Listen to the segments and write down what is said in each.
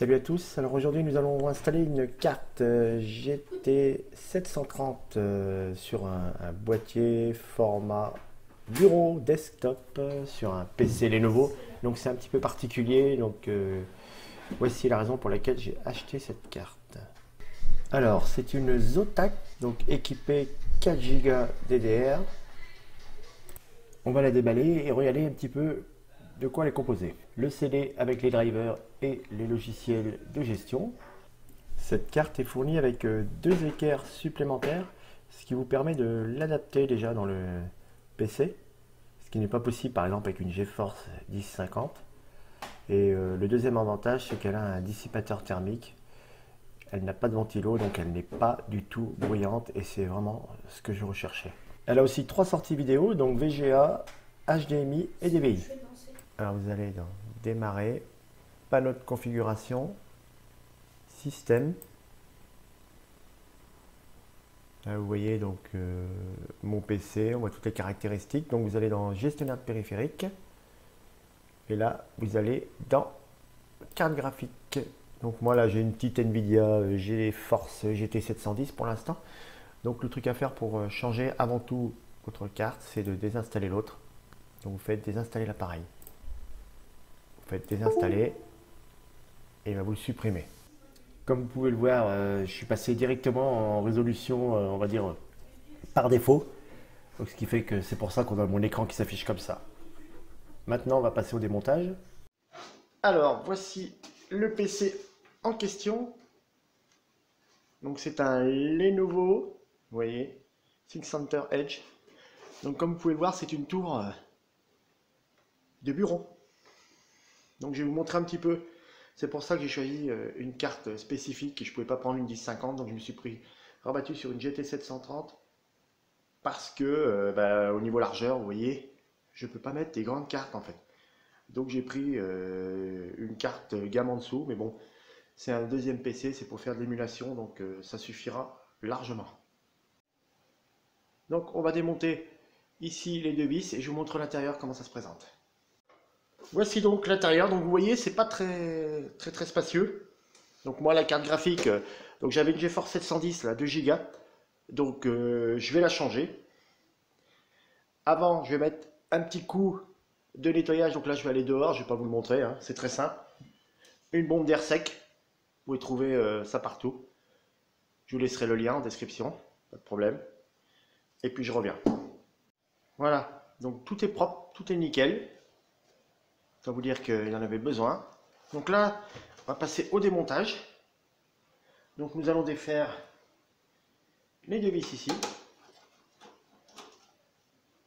Salut à tous, alors aujourd'hui nous allons installer une carte GT 730 sur un boîtier format bureau desktop sur un PC Lenovo. Donc c'est un petit peu particulier, donc voici la raison pour laquelle j'ai acheté cette carte. Alors c'est une Zotac, donc équipée 4 Go DDR. On va la déballer et regarder un petit peu de quoi elle est composée. Le CD avec les drivers et les logiciels de gestion. Cette carte est fournie avec deux équerres supplémentaires, ce qui vous permet de l'adapter déjà dans le PC, ce qui n'est pas possible par exemple avec une GeForce 1050. Et le deuxième avantage, c'est qu'elle a un dissipateur thermique. Elle n'a pas de ventilo, donc elle n'est pas du tout bruyante et c'est vraiment ce que je recherchais. Elle a aussi trois sorties vidéo, donc VGA, HDMI et DVI. Alors vous allez dans démarrer, panneau de configuration, système. Là, vous voyez donc mon PC, on voit toutes les caractéristiques. Donc vous allez dans gestionnaire de périphérique. Et là, vous allez dans carte graphique. Donc moi là j'ai une petite Nvidia GeForce GT 710 pour l'instant. Donc le truc à faire pour changer avant tout votre carte, c'est de désinstaller l'autre. Donc vous faites désinstaller l'appareil. Vous faites désinstaller et vous le supprimez. Comme vous pouvez le voir, je suis passé directement en résolution, on va dire, par défaut. Donc, ce qui fait que c'est pour ça qu'on a mon écran qui s'affiche comme ça. Maintenant, on va passer au démontage. Alors, voici le PC en question. Donc, c'est un Lenovo, vous voyez, ThinkCenter Edge. Donc, comme vous pouvez le voir, c'est une tour de bureau. Donc, je vais vous montrer un petit peu. C'est pour ça que j'ai choisi une carte spécifique et je ne pouvais pas prendre une 1050, donc je me suis rabattu sur une GT 730 parce que au niveau largeur, vous voyez, je ne peux pas mettre des grandes cartes en fait. Donc j'ai pris une carte gamme en dessous, mais bon, c'est un deuxième PC, c'est pour faire de l'émulation, donc ça suffira largement. Donc on va démonter ici les deux vis et je vous montre l'intérieur comment ça se présente. Voici donc l'intérieur, donc vous voyez, c'est pas très spacieux. Donc moi la carte graphique, donc j'avais une GeForce 710 là, 2 Go, donc je vais la changer. Avant, je vais mettre un petit coup de nettoyage, donc là je vais aller dehors, je ne vais pas vous le montrer, hein, c'est très simple. Une bombe d'air sec, vous pouvez trouver ça partout. Je vous laisserai le lien en description, pas de problème. Et puis je reviens. Voilà, donc tout est propre, tout est nickel. Ça veut vous dire qu'il en avait besoin. Donc là, on va passer au démontage. Donc nous allons défaire les deux vis ici.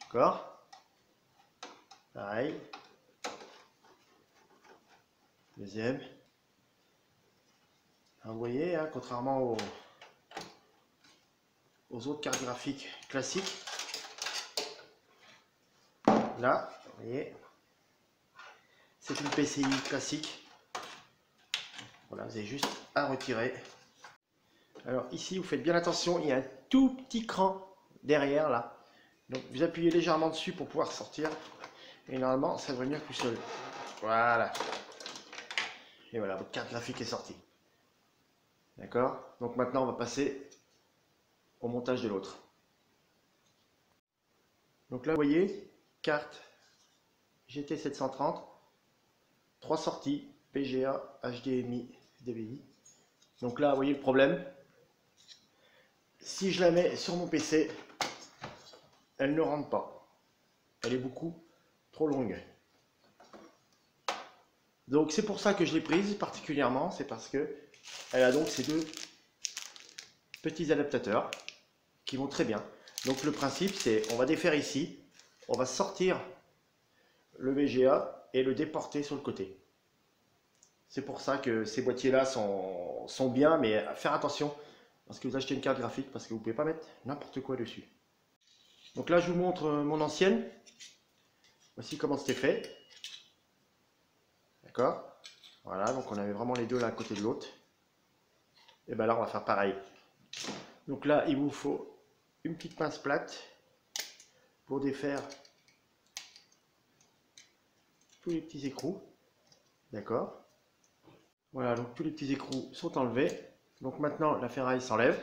D'accord. Pareil. Deuxième. Alors vous voyez, hein, contrairement aux autres cartes graphiques classiques, là, vous voyez, c'est une PCI classique. Voilà, vous avez juste à retirer. Alors ici, vous faites bien attention, il y a un tout petit cran derrière là. Donc vous appuyez légèrement dessus pour pouvoir sortir. Et normalement, ça devrait venir tout seul. Voilà. Et voilà, votre carte graphique est sortie. D'accord? Donc maintenant, on va passer au montage de l'autre. Donc là, vous voyez, carte GT 730, 3 sorties, VGA, HDMI, DVI. Donc là, vous voyez le problème. Si je la mets sur mon PC, elle ne rentre pas. Elle est beaucoup trop longue. Donc c'est pour ça que je l'ai prise particulièrement, c'est parce que elle a donc ces deux petits adaptateurs qui vont très bien. Donc le principe c'est, on va défaire ici, on va sortir le VGA et le déporter sur le côté. C'est pour ça que ces boîtiers là sont bien, mais à faire attention parce que vous achetez une carte graphique parce que vous ne pouvez pas mettre n'importe quoi dessus. Donc là je vous montre mon ancienne. Voici comment c'était fait. D'accord? Voilà, donc on avait vraiment les deux l'un à côté de l'autre. Et bien là on va faire pareil. Donc là il vous faut une petite pince plate pour défaire tous les petits écrous. D'accord? Voilà, donc tous les petits écrous sont enlevés. Donc maintenant, la ferraille s'enlève.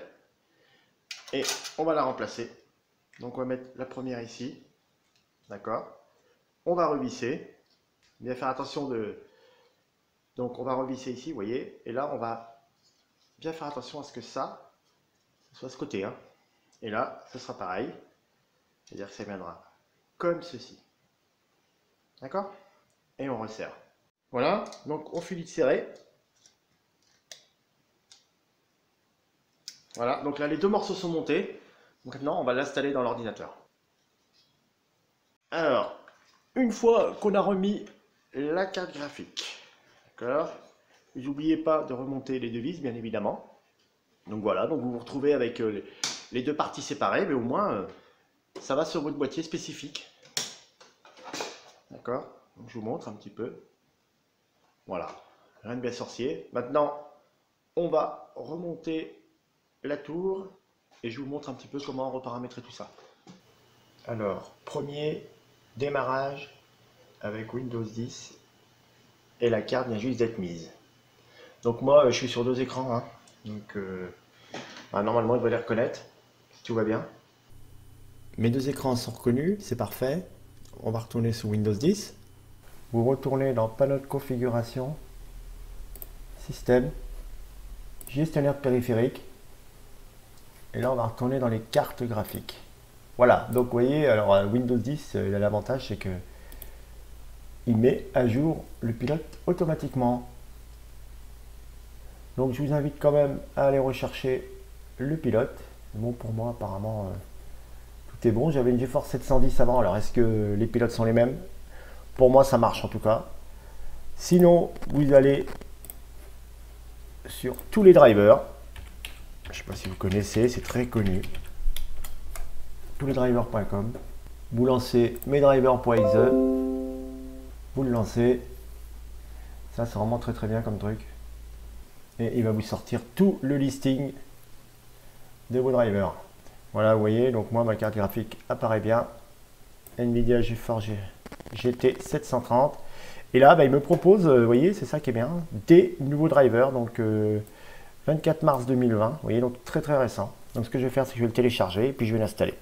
Et on va la remplacer. Donc on va mettre la première ici. D'accord. On va revisser. Bien faire attention de... Donc on va revisser ici, vous voyez. Et là, on va bien faire attention à ce que ça soit ce côté. Hein. Et là, ce sera pareil. C'est-à-dire que ça viendra comme ceci. D'accord. Et on resserre. Voilà, donc on finit de serrer. Voilà, donc là les deux morceaux sont montés. Maintenant on va l'installer dans l'ordinateur. Alors, une fois qu'on a remis la carte graphique, d'accord, n'oubliez pas de remonter les devises bien évidemment. Donc voilà, donc vous vous retrouvez avec les deux parties séparées, mais au moins ça va sur votre boîtier spécifique. D'accord, donc je vous montre un petit peu. Voilà, rien de bien sorcier. Maintenant, on va remonter la tour et je vous montre un petit peu comment reparamétrer tout ça. Alors, premier démarrage avec Windows 10 et la carte vient juste d'être mise. Donc moi, je suis sur deux écrans, hein. Donc normalement, il doit les reconnaître si tout va bien. Mes deux écrans sont reconnus, c'est parfait. On va retourner sous Windows 10. Vous retournez dans panneau de configuration, système, gestionnaire de périphérique. Et là, on va retourner dans les cartes graphiques. Voilà, donc vous voyez, alors Windows 10, il a l'avantage, c'est que il met à jour le pilote automatiquement. Donc je vous invite quand même à aller rechercher le pilote. Bon, pour moi, apparemment, tout est bon. J'avais une GeForce 710 avant, alors est-ce que les pilotes sont les mêmes? Pour moi, ça marche en tout cas. Sinon, vous allez sur tous les drivers. Je ne sais pas si vous connaissez, c'est très connu. Touslesdrivers.com. Vous lancez mesdrivers.exe. Vous le lancez. Ça, c'est vraiment très très bien comme truc. Et il va vous sortir tout le listing de vos drivers. Voilà, vous voyez, donc moi, ma carte graphique apparaît bien. Nvidia GeForce GT 730. Et là, il me propose, vous voyez, c'est ça qui est bien, des nouveaux drivers. Donc, 24 mars 2020. Vous voyez, donc très très récent. Donc, ce que je vais faire, c'est que je vais le télécharger et puis je vais l'installer.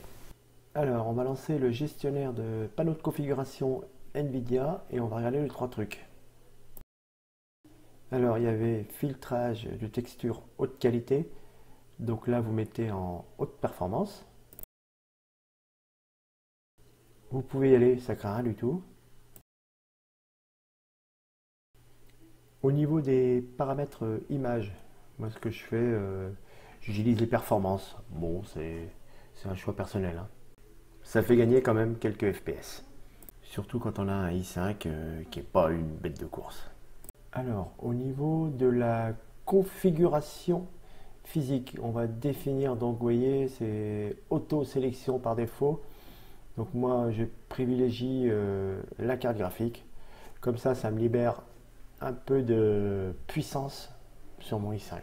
Alors, on va lancer le gestionnaire de panneaux de configuration Nvidia et on va regarder les trois trucs. Alors, il y avait filtrage de texture haute qualité. Donc là, vous mettez en haute performance. Vous pouvez y aller, ça craint rien du tout. Au niveau des paramètres image, moi ce que je fais, j'utilise les performances. Bon, c'est un choix personnel. Hein. Ça fait gagner quand même quelques FPS. Surtout quand on a un i5 qui n'est pas une bête de course. Alors, au niveau de la configuration physique, on va définir, donc vous voyez, c'est auto-sélection par défaut. Donc moi, je privilégie la carte graphique. Comme ça me libère un peu de puissance sur mon i5.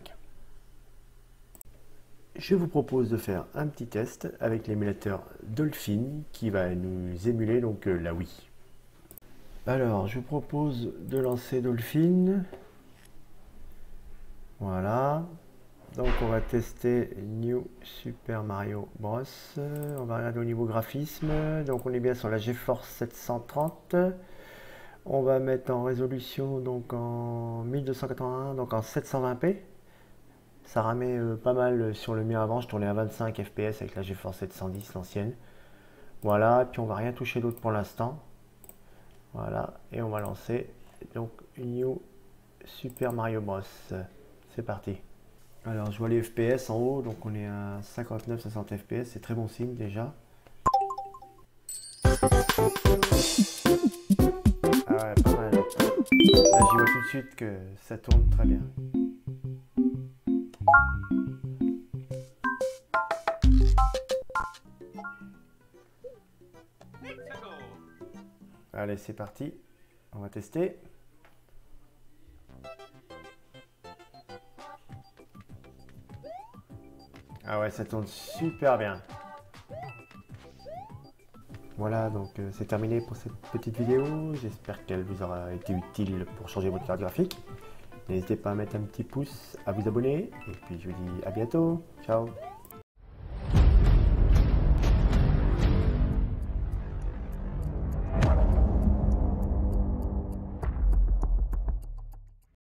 Je vous propose de faire un petit test avec l'émulateur Dolphin qui va nous émuler donc la Wii. Alors, je vous propose de lancer Dolphin. Voilà. Donc, on va tester New Super Mario Bros. On va regarder au niveau graphisme. Donc, on est bien sur la GeForce 730. On va mettre en résolution donc en 1281, donc en 720p. Ça ramait pas mal sur le mien avant. Je tournais à 25 fps avec la GeForce 710, l'ancienne. Voilà, et puis on va rien toucher d'autre pour l'instant. Voilà, et on va lancer donc New Super Mario Bros. C'est parti. Alors je vois les FPS en haut, donc on est à 59-60 FPS, c'est très bon signe déjà. Ah ouais, pas mal. Là je vois tout de suite que ça tourne très bien. Allez, c'est parti. On va tester. Ah ouais, ça tourne super bien. Voilà, donc c'est terminé pour cette petite vidéo. J'espère qu'elle vous aura été utile pour changer votre carte graphique. N'hésitez pas à mettre un petit pouce, à vous abonner. Et puis je vous dis à bientôt. Ciao.